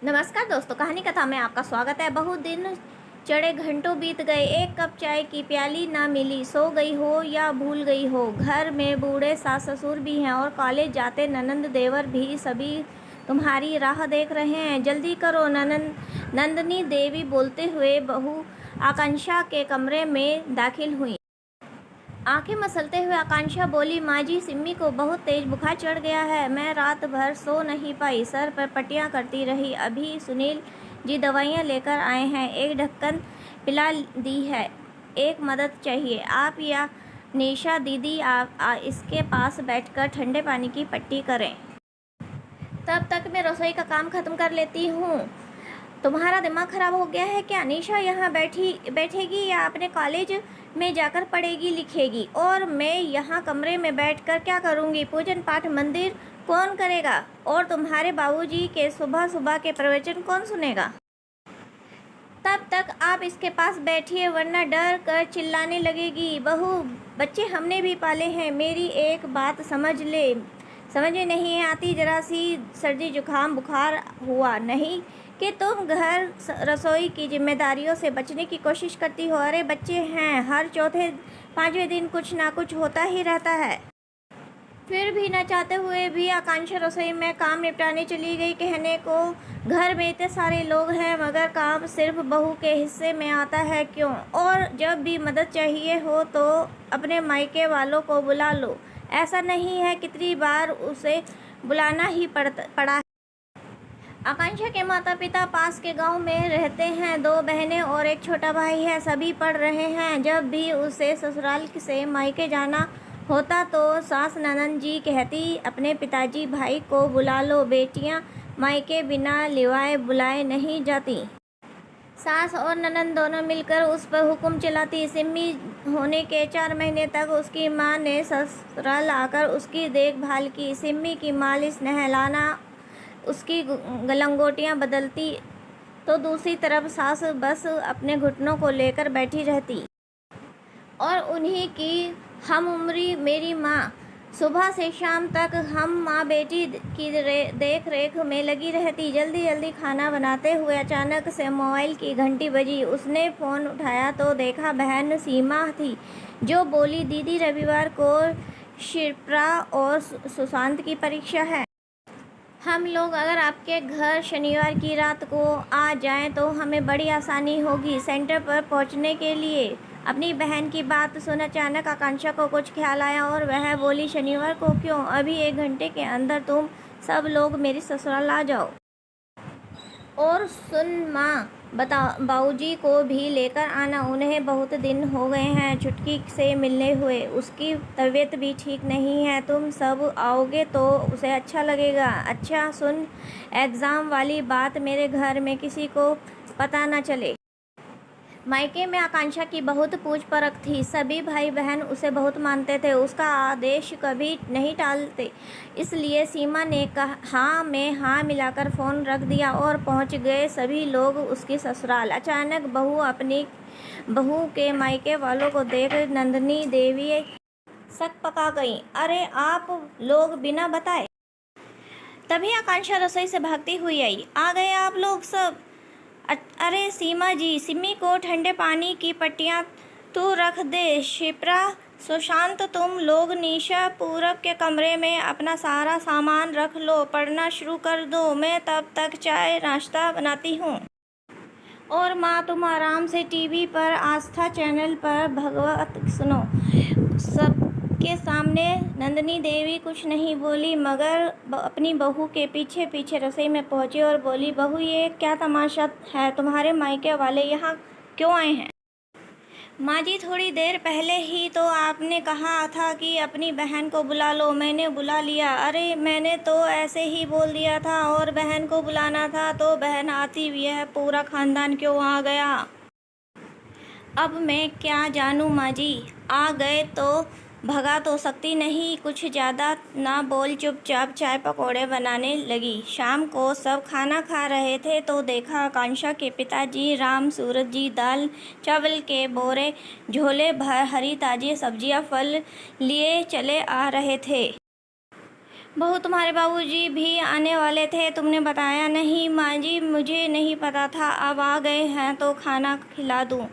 नमस्कार दोस्तों, कहानी कथा में आपका स्वागत है। बहुत दिन चढ़े घंटों बीत गए, एक कप चाय की प्याली ना मिली। सो गई हो या भूल गई हो। घर में बूढ़े सास ससुर भी हैं और कॉलेज जाते ननंद देवर भी सभी तुम्हारी राह देख रहे हैं। जल्दी करो। नंदनी देवी बोलते हुए बहू आकांक्षा के कमरे में दाखिल हुई। आंखें मसलते हुए आकांक्षा बोली, माँ जी, सिम्मी को बहुत तेज बुखार चढ़ गया है। मैं रात भर सो नहीं पाई, सर पर पट्टियाँ करती रही। अभी सुनील जी दवाइयाँ लेकर आए हैं, एक ढक्कन पिला दी है। एक मदद चाहिए, आप या निशा दीदी इसके पास बैठकर ठंडे पानी की पट्टी करें। तब तक मैं रसोई का काम खत्म कर लेती हूँ। तुम्हारा दिमाग खराब हो गया है क्या? निशा यहाँ बैठेगी या अपने कॉलेज में जाकर पढ़ेगी लिखेगी, और मैं यहाँ कमरे में बैठकर क्या करूँगी? पूजन पाठ मंदिर कौन करेगा? और तुम्हारे बाबूजी के सुबह सुबह के प्रवचन कौन सुनेगा? तब तक आप इसके पास बैठिए, वरना डर कर चिल्लाने लगेगी। बहू, बच्चे हमने भी पाले हैं। मेरी एक बात समझ में नहीं आती, जरा सी सर्दी जुकाम बुखार हुआ नहीं कि तुम घर रसोई की जिम्मेदारियों से बचने की कोशिश करती हो। अरे बच्चे हैं, हर चौथे पांचवें दिन कुछ ना कुछ होता ही रहता है। फिर भी न चाहते हुए भी आकांक्षा रसोई में काम निपटाने चली गई। कहने को घर में इतने सारे लोग हैं, मगर काम सिर्फ बहू के हिस्से में आता है क्यों? और जब भी मदद चाहिए हो तो अपने मायके वालों को बुला लो। ऐसा नहीं है, कितनी बार उसे बुलाना ही पड़ा है। आकांक्षा के माता पिता पास के गांव में रहते हैं। 2 बहनें और एक छोटा भाई है, सभी पढ़ रहे हैं। जब भी उसे ससुराल से मायके जाना होता तो सास ननद जी कहती, अपने पिताजी भाई को बुला लो, बेटियां मायके बिना लिवाए बुलाए नहीं जाती। सास और ननद दोनों मिलकर उस पर हुक्म चलाती। सिम्मी होने के 4 महीने तक उसकी माँ ने ससुराल आकर उसकी देखभाल की। सिम्मी की मालिश, नहलाना, उसकी लंगोटियाँ बदलती, तो दूसरी तरफ सास बस अपने घुटनों को लेकर बैठी रहती। और उन्हीं की हमउम्री मेरी माँ सुबह से शाम तक हम माँ बेटी की देख रेख में लगी रहती। जल्दी जल्दी खाना बनाते हुए अचानक से मोबाइल की घंटी बजी। उसने फ़ोन उठाया तो देखा बहन सीमा थी, जो बोली, दीदी, रविवार को शिप्रा और सुशांत की परीक्षा है। हम लोग अगर आपके घर शनिवार की रात को आ जाएं तो हमें बड़ी आसानी होगी सेंटर पर पहुंचने के लिए। अपनी बहन की बात सुन अचानक आकांक्षा को कुछ ख्याल आया और वह बोली, शनिवार को क्यों? अभी 1 घंटे के अंदर तुम सब लोग मेरी ससुराल आ जाओ। और सुन माँ, बाबूजी को भी लेकर आना, उन्हें बहुत दिन हो गए हैं छुटकी से मिलने हुए। उसकी तबीयत भी ठीक नहीं है, तुम सब आओगे तो उसे अच्छा लगेगा। अच्छा सुन, एग्ज़ाम वाली बात मेरे घर में किसी को पता ना चले। मायके में आकांक्षा की बहुत पूछ परख थी, सभी भाई बहन उसे बहुत मानते थे, उसका आदेश कभी नहीं टालते। इसलिए सीमा ने हाँ में हाँ मिलाकर फ़ोन रख दिया और पहुंच गए सभी लोग उसकी ससुराल। अचानक बहू के मायके वालों को देख नंदनी देवी सक पका गई। अरे आप लोग बिना बताए? तभी आकांक्षा रसोई से भागती हुई आई। आ गए आप लोग सब? अरे सीमा जी, सिम्मी को ठंडे पानी की पट्टियाँ तू रख दे। शिप्रा, सुशांत, तुम लोग निशा पूरब के कमरे में अपना सारा सामान रख लो, पढ़ना शुरू कर दो। मैं तब तक चाय नाश्ता बनाती हूँ। और माँ, तुम आराम से टीवी पर आस्था चैनल पर भगवत सुनो। सबके सामने नंदनी देवी कुछ नहीं बोली, मगर अपनी बहू के पीछे पीछे रसोई में पहुंची और बोली, बहू, ये क्या तमाशा है? तुम्हारे मायके वाले यहाँ क्यों आए हैं? माँ जी, थोड़ी देर पहले ही तो आपने कहा था कि अपनी बहन को बुला लो, मैंने बुला लिया। अरे मैंने तो ऐसे ही बोल दिया था, और बहन को बुलाना था तो बहन आती। यह पूरा खानदान क्यों आ गया? अब मैं क्या जानूँ माँ जी, आ गए तो भगा तो सकती नहीं। कुछ ज़्यादा ना बोल, चुपचाप चाय पकौड़े बनाने लगी। शाम को सब खाना खा रहे थे तो देखा आकांक्षा के पिताजी राम सूरत जी दाल चावल के बोरे झोले भर हरी ताज़ी सब्जियां फल लिए चले आ रहे थे। बहू, तुम्हारे बाबूजी भी आने वाले थे, तुमने बताया नहीं। माँ जी, मुझे नहीं पता था, अब आ गए हैं तो खाना खिला दूँ।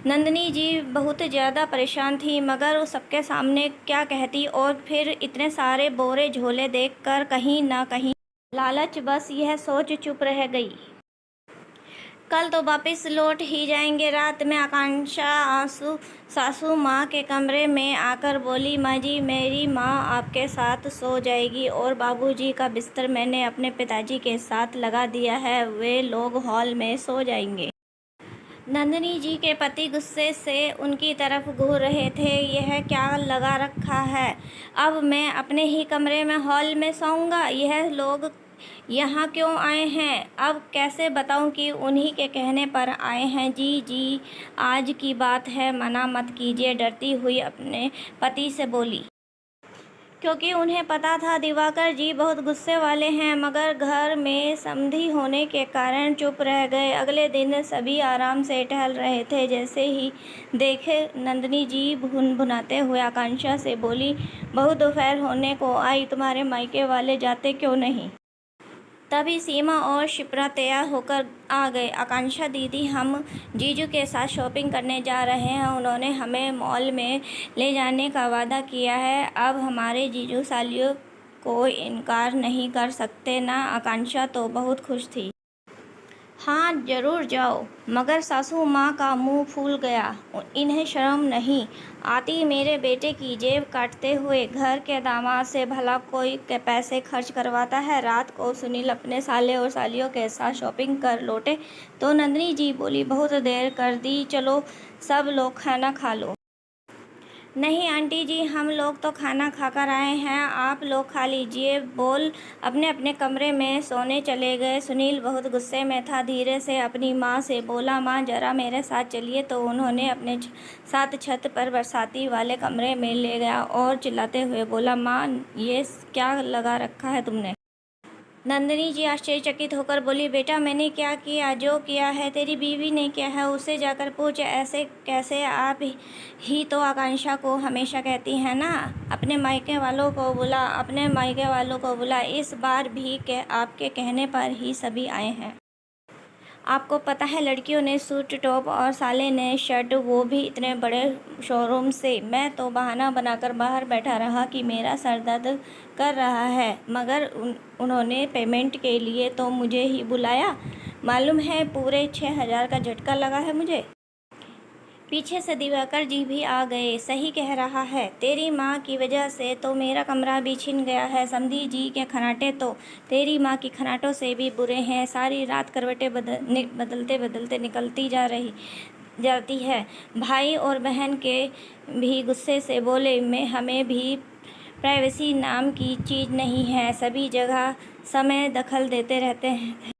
नंदिनी जी बहुत ज़्यादा परेशान थी, मगर उस सबके सामने क्या कहती, और फिर इतने सारे बोरे झोले देखकर कहीं ना कहीं लालच बस यह सोच चुप रह गई। कल तो वापस लौट ही जाएंगे। रात में आकांक्षा सासू माँ के कमरे में आकर बोली, माँ जी, मेरी माँ आपके साथ सो जाएगी और बाबूजी का बिस्तर मैंने अपने पिताजी के साथ लगा दिया है, वे लोग हॉल में सो जाएंगे। नंदिनी जी के पति गुस्से से उनकी तरफ घूर रहे थे। यह क्या लगा रखा है, अब मैं अपने ही कमरे में हॉल में सोऊंगा? यह लोग यहाँ क्यों आए हैं? अब कैसे बताऊं कि उन्हीं के कहने पर आए हैं? जी जी, आज की बात है, मना मत कीजिए, डरती हुई अपने पति से बोली। क्योंकि उन्हें पता था दिवाकर जी बहुत गुस्से वाले हैं, मगर घर में समधी होने के कारण चुप रह गए। अगले दिन सभी आराम से टहल रहे थे। जैसे ही देखे नंदिनी जी भुनभुनाते हुए आकांक्षा से बोली, बहू, दोपहर होने को आई, तुम्हारे मायके वाले जाते क्यों नहीं? तभी सीमा और शिप्रा तैयार होकर आ गए। आकांक्षा दीदी, हम जीजू के साथ शॉपिंग करने जा रहे हैं, उन्होंने हमें मॉल में ले जाने का वादा किया है, अब हमारे जीजू सालियों को इनकार नहीं कर सकते ना। आकांक्षा तो बहुत खुश थी। हाँ, ज़रूर जाओ। मगर सासू माँ का मुंह फूल गया। इन्हें शर्म नहीं आती मेरे बेटे की जेब काटते हुए? घर के दामाद से भला कोई के पैसे खर्च करवाता है? रात को सुनील अपने साले और सालियों के साथ शॉपिंग कर लौटे तो नंदिनी जी बोली, बहुत देर कर दी, चलो सब लोग खाना खा लो। नहीं आंटी जी, हम लोग तो खाना खाकर आए हैं, आप लोग खा लीजिए, बोल अपने अपने कमरे में सोने चले गए। सुनील बहुत गुस्से में था, धीरे से अपनी माँ से बोला, माँ ज़रा मेरे साथ चलिए। तो उन्होंने अपने साथ छत पर बरसाती वाले कमरे में ले गया और चिल्लाते हुए बोला, माँ, ये क्या लगा रखा है तुमने? नंदिनी जी आश्चर्यचकित होकर बोली, बेटा, मैंने क्या किया? जो किया है तेरी बीवी ने किया है, उससे जाकर पूछ। ऐसे कैसे? आप ही तो आकांक्षा को हमेशा कहती हैं ना, अपने मायके वालों को बुला, अपने मायके वालों को बुला। इस बार भी आपके कहने पर ही सभी आए हैं। आपको पता है, लड़कियों ने सूट टॉप और साले ने शर्ट, वो भी इतने बड़े शोरूम से। मैं तो बहाना बनाकर बाहर बैठा रहा कि मेरा सर दर्द कर रहा है, मगर उन्होंने पेमेंट के लिए तो मुझे ही बुलाया। मालूम है, पूरे 6,000 का झटका लगा है मुझे। पीछे से दिवाकर जी भी आ गए। सही कह रहा है, तेरी माँ की वजह से तो मेरा कमरा भी छिन गया है। समधी जी के खनाटे तो तेरी माँ की खनाटों से भी बुरे हैं। सारी रात करवटें बदलते बदलते निकलती जाती है। भाई और बहन के भी गुस्से से बोले, मैं हमें भी प्राइवेसी नाम की चीज़ नहीं है, सभी जगह समय दखल देते रहते हैं।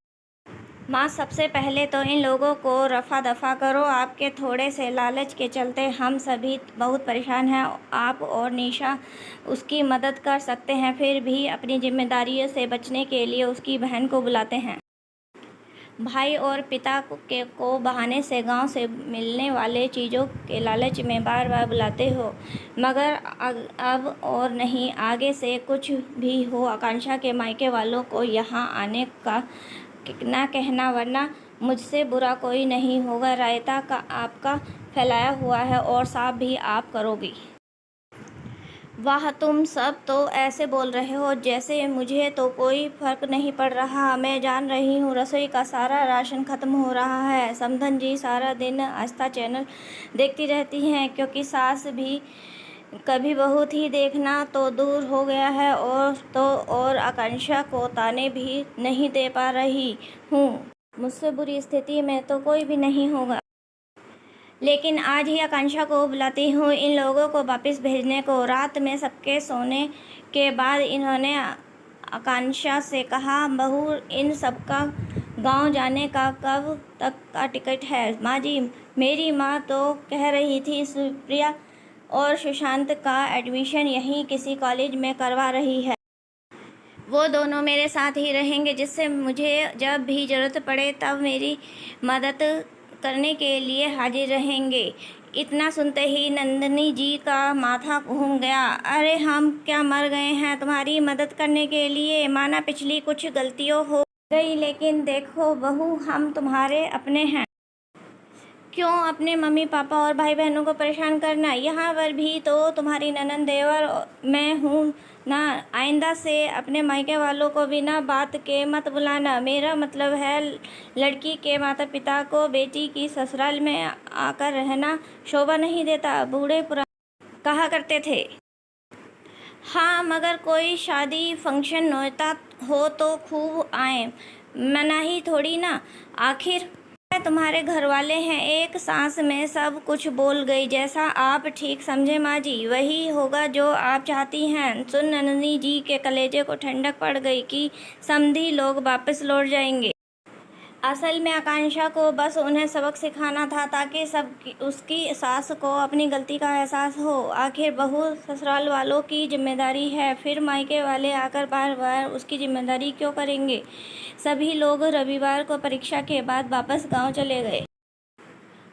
माँ, सबसे पहले तो इन लोगों को रफ़ा दफ़ा करो। आपके थोड़े से लालच के चलते हम सभी बहुत परेशान हैं। आप और निशा उसकी मदद कर सकते हैं, फिर भी अपनी जिम्मेदारियों से बचने के लिए उसकी बहन को बुलाते हैं। भाई और पिता को बहाने से गांव से मिलने वाले चीज़ों के लालच में बार बार बुलाते हो, मगर अब और नहीं, आगे से कुछ भी हो, आकांक्षा के मायके वालों को यहाँ आने का ना कहना, वरना मुझसे बुरा कोई नहीं होगा। रायता का आपका फैलाया हुआ है और साफ भी आप करोगी। वाह, तुम सब तो ऐसे बोल रहे हो जैसे मुझे तो कोई फर्क नहीं पड़ रहा। मैं जान रही हूँ रसोई का सारा राशन ख़त्म हो रहा है। समधन जी सारा दिन आस्था चैनल देखती रहती हैं, क्योंकि सास भी कभी बहू थी देखना तो दूर हो गया है, और आकांक्षा को ताने भी नहीं दे पा रही हूँ। मुझसे बुरी स्थिति में तो कोई भी नहीं होगा, लेकिन आज ही आकांक्षा को बुलाती हूँ इन लोगों को वापस भेजने को। रात में सबके सोने के बाद इन्होंने आकांक्षा से कहा, बहू, इन सबका गांव जाने का कब तक का टिकट है? माँ जी, मेरी माँ तो कह रही थी सुप्रिया और सुशांत का एडमिशन यहीं किसी कॉलेज में करवा रही है। वो दोनों मेरे साथ ही रहेंगे, जिससे मुझे जब भी ज़रूरत पड़े तब मेरी मदद करने के लिए हाजिर रहेंगे। इतना सुनते ही नंदिनी जी का माथा घूम गया। अरे हम क्या मर गए हैं तुम्हारी मदद करने के लिए? माना पिछली कुछ गलतियों हो गई, लेकिन देखो बहू, हम तुम्हारे अपने हैं। क्यों अपने मम्मी पापा और भाई बहनों को परेशान करना? यहाँ पर भी तो तुम्हारी ननद देवर मैं हूँ ना। आइंदा से अपने मायके वालों को बिना बात के मत बुलाना। मेरा मतलब है, लड़की के माता पिता को बेटी की ससुराल में आकर रहना शोभा नहीं देता, बूढ़े पुराने कहा करते थे। हाँ, मगर कोई शादी फंक्शन होता हो तो खूब आए, मनाही थोड़ी ना। आखिर तुम्हारे घर वाले हैं। एक सांस में सब कुछ बोल गई। जैसा आप ठीक समझे माँ जी, वही होगा जो आप चाहती हैं। सुन नंदिनी जी के कलेजे को ठंडक पड़ गई कि समधी लोग वापस लौट जाएंगे। असल में आकांक्षा को बस उन्हें सबक सिखाना था, ताकि उसकी सास को अपनी गलती का एहसास हो। आखिर बहू ससुराल वालों की जिम्मेदारी है, फिर मायके वाले आकर बार बार उसकी जिम्मेदारी क्यों करेंगे? सभी लोग रविवार को परीक्षा के बाद वापस गांव चले गए।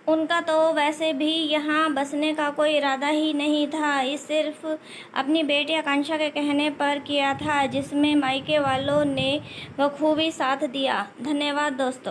उनका तो वैसे भी यहाँ बसने का कोई इरादा ही नहीं था। इस सिर्फ अपनी बेटी आकांक्षा के कहने पर किया था, जिसमें मायके वालों ने बखूबी साथ दिया। धन्यवाद दोस्तों।